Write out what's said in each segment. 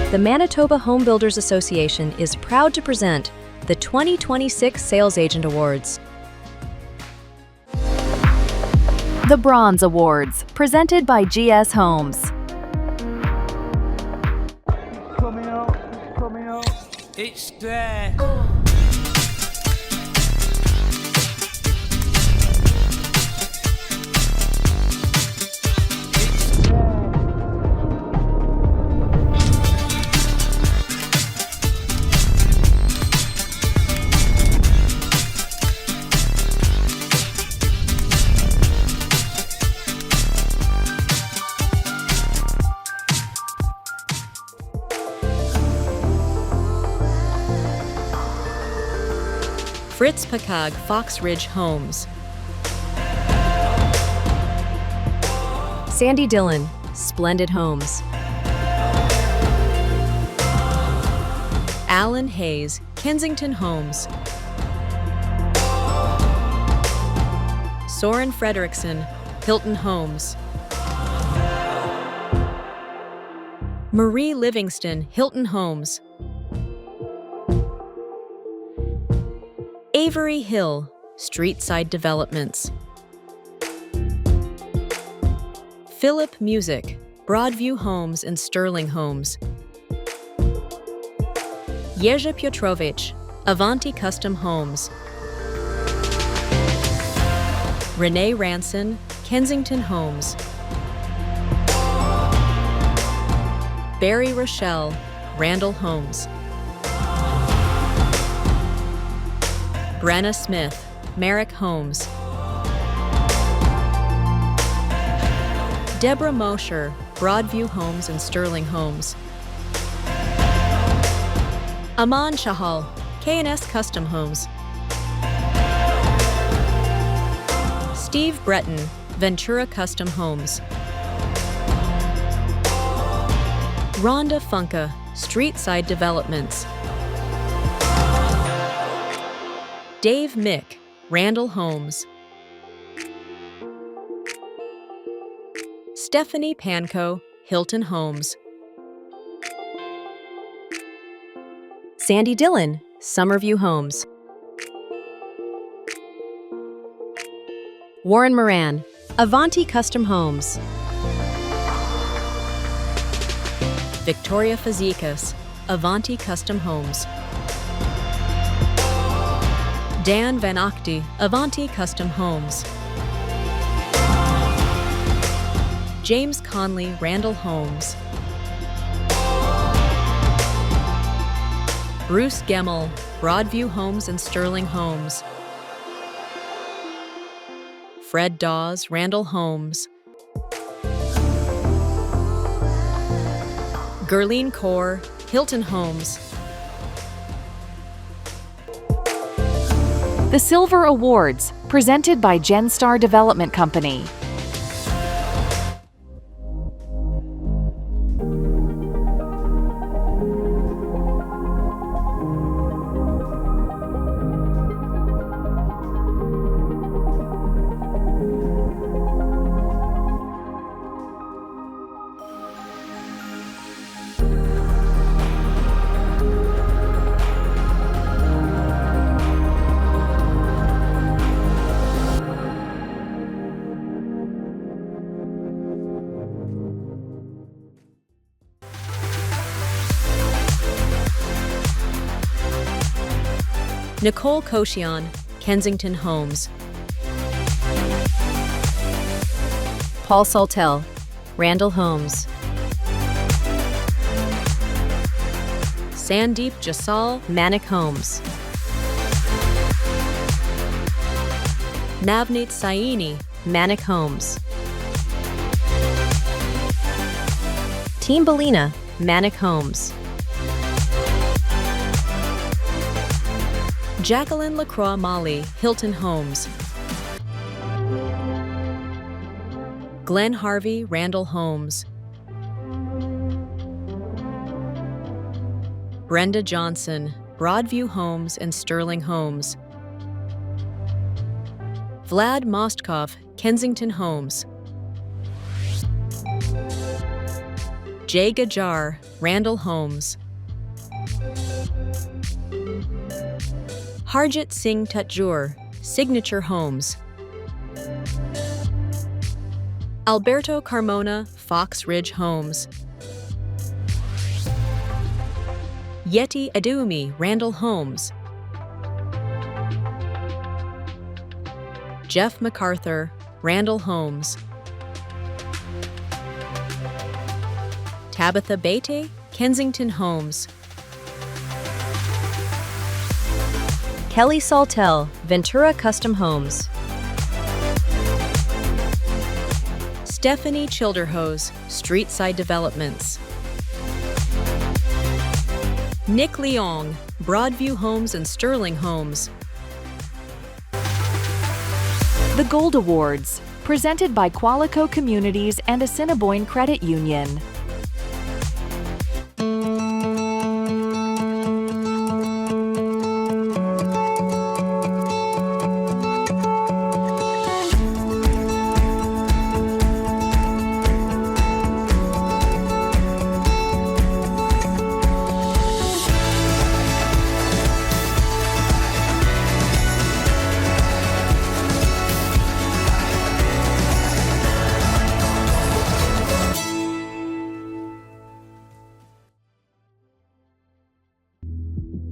The Manitoba Home Builders Association is proud to present the 2026 Sales Agent Awards. The Bronze Awards, presented by GS Homes. Coming out. It's there. Fritz Pacag Fox Ridge Homes. Sandy Dillon Splendid Homes. Alan Hayes Kensington Homes. Soren Fredrickson Hilton Homes. Marie Livingston Hilton Homes. Avery Hill Streetside Developments. Philip Music Broadview Homes and Sterling Homes. Jerzy Piotrowicz Avanti Custom Homes. Renee Ranson Kensington Homes. Barry Rochelle Randall Homes. Brenna Smith Merrick Homes. Deborah Mosher Broadview Homes and Sterling Homes. Aman Shahal K&S Custom Homes. Steve Breton Ventura Custom Homes. Rhonda Funka Streetside Developments. Dave Mick Randall Homes. Stephanie Pankow Hilton Homes. Sandy Dillon Summerview Homes. Warren Moran Avanti Custom Homes. Victoria Fazekas Avanti Custom Homes. Dan Van Octi Avanti Custom Homes. James Conley Randall Homes. Bruce Gemmel Broadview Homes and Sterling Homes. Fred Dawes Randall Homes. Gerline Kaur Hilton Homes. The Silver Awards, presented by GenStar Development Company. Nicole Koshian Kensington Homes. Paul Saltel Randall Homes. Sandeep Jasal Manic Homes. Navneet Saini Manic Homes. Team Belina Manic Homes. Jacqueline Lacroix Molly Hilton Homes. Glenn Harvey Randall Homes. Brenda Johnson Broadview Homes and Sterling Homes. Vlad Mostkov Kensington Homes. Jay Gajar, Randall Homes. Harjit Singh Tatjur, Signature Homes. Alberto Carmona, Fox Ridge Homes. Yeti Adumi, Randall Homes. Jeff MacArthur, Randall Homes. Tabitha Bate, Kensington Homes. Kelly Saltel, Ventura Custom Homes. Stephanie Childerhose, Streetside Developments. Nick Leong, Broadview Homes and Sterling Homes. The Gold Awards, presented by Qualico Communities and Assiniboine Credit Union.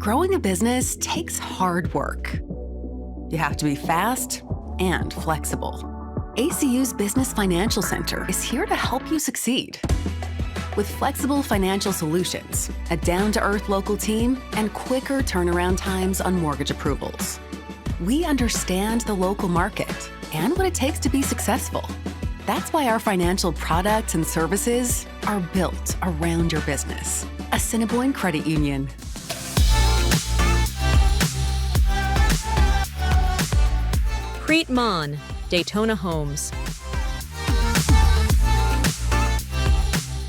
Growing a business takes hard work. You have to be fast and flexible. ACU's Business Financial Center is here to help you succeed. With flexible financial solutions, a down-to-earth local team, and quicker turnaround times on mortgage approvals. We understand the local market and what it takes to be successful. That's why our financial products and services are built around your business. Assiniboine Credit Union. Preet Maan, Daytona Homes.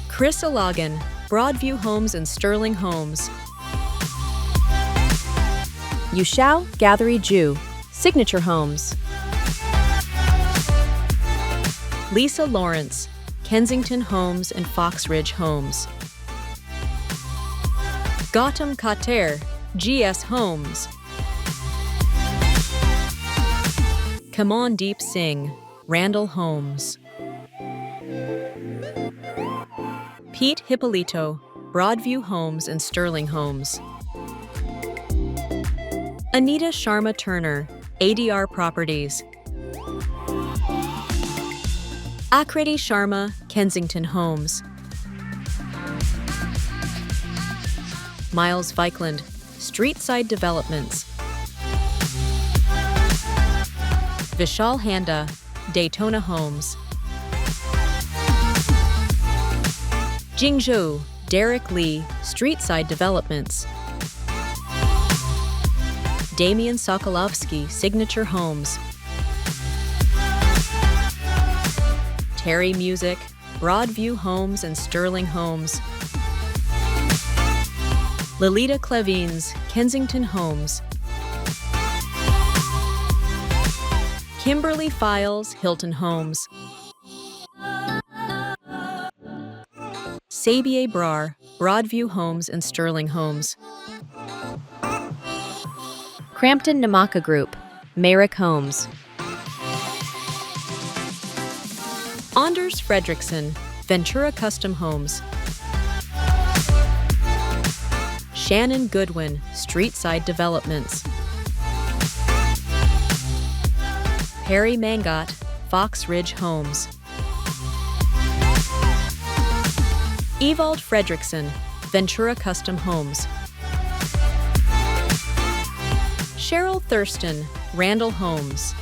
Chris Alagan, Broadview Homes and Sterling Homes. Yushao Gathery Ju, Signature Homes. Lisa Lawrence, Kensington Homes and Fox Ridge Homes. Gautam Khater, GS Homes. Kamandeep Singh, Randall Homes. Pete Hippolito, Broadview Homes and Sterling Homes. Anita Sharma Turner, ADR Properties. Akriti Sharma, Kensington Homes. Miles Vikland, Streetside Developments. Vishal Handa, Daytona Homes. Jingzhou, Derek Lee, Streetside Developments. Damian Sokolovsky, Signature Homes. Terry Music, Broadview Homes and Sterling Homes. Lolita Clevines, Kensington Homes. Kimberly Files, Hilton Homes. Sabier Brar, Broadview Homes and Sterling Homes. Crampton Namaka Group, Merrick Homes. Anders Fredrickson, Ventura Custom Homes. Shannon Goodwin, Streetside Developments. Perry Mangot, Fox Ridge Homes. Evald Fredrickson, Ventura Custom Homes. Cheryl Thurston, Randall Homes.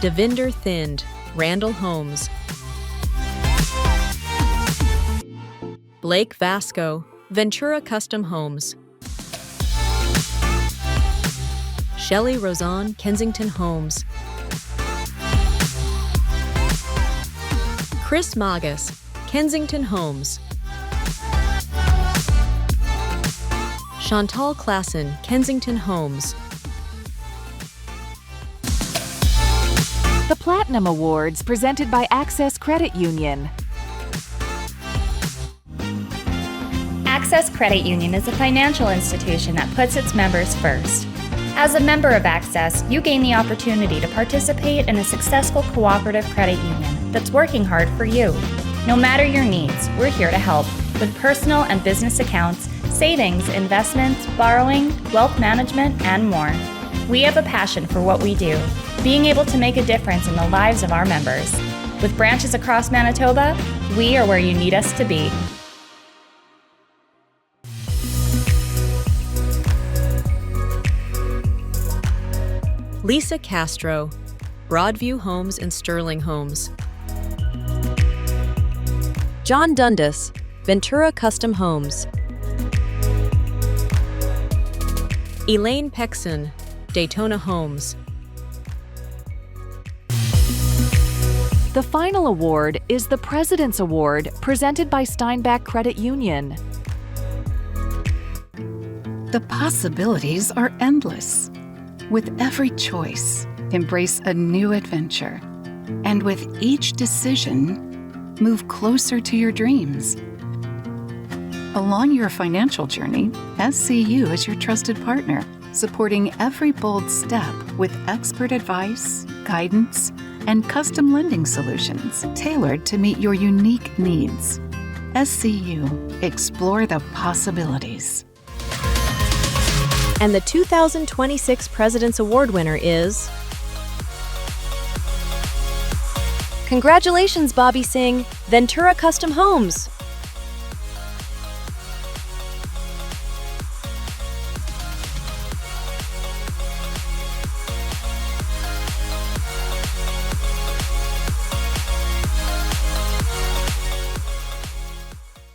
Devinder Thind, Randall Homes. Blake Vasco, Ventura Custom Homes. Shelley Rosan, Kensington Homes. Chris Magas, Kensington Homes. Chantal Klassen, Kensington Homes. The Platinum Awards, presented by Access Credit Union. Access Credit Union is a financial institution that puts its members first. As a member of Access, you gain the opportunity to participate in a successful cooperative credit union that's working hard for you. No matter your needs, we're here to help with personal and business accounts, savings, investments, borrowing, wealth management, and more. We have a passion for what we do, being able to make a difference in the lives of our members. With branches across Manitoba, we are where you need us to be. Lisa Castro, Broadview Homes and Sterling Homes. John Dundas, Ventura Custom Homes. Elaine Pexon, Daytona Homes. The final award is the President's Award, presented by Steinbach Credit Union. The possibilities are endless. With every choice, embrace a new adventure. And with each decision, move closer to your dreams. Along your financial journey, SCU is your trusted partner, supporting every bold step with expert advice, guidance, and custom lending solutions tailored to meet your unique needs. SCU, explore the possibilities. And the 2026 President's Award winner is... Congratulations, Bobby Singh, Ventura Custom Homes!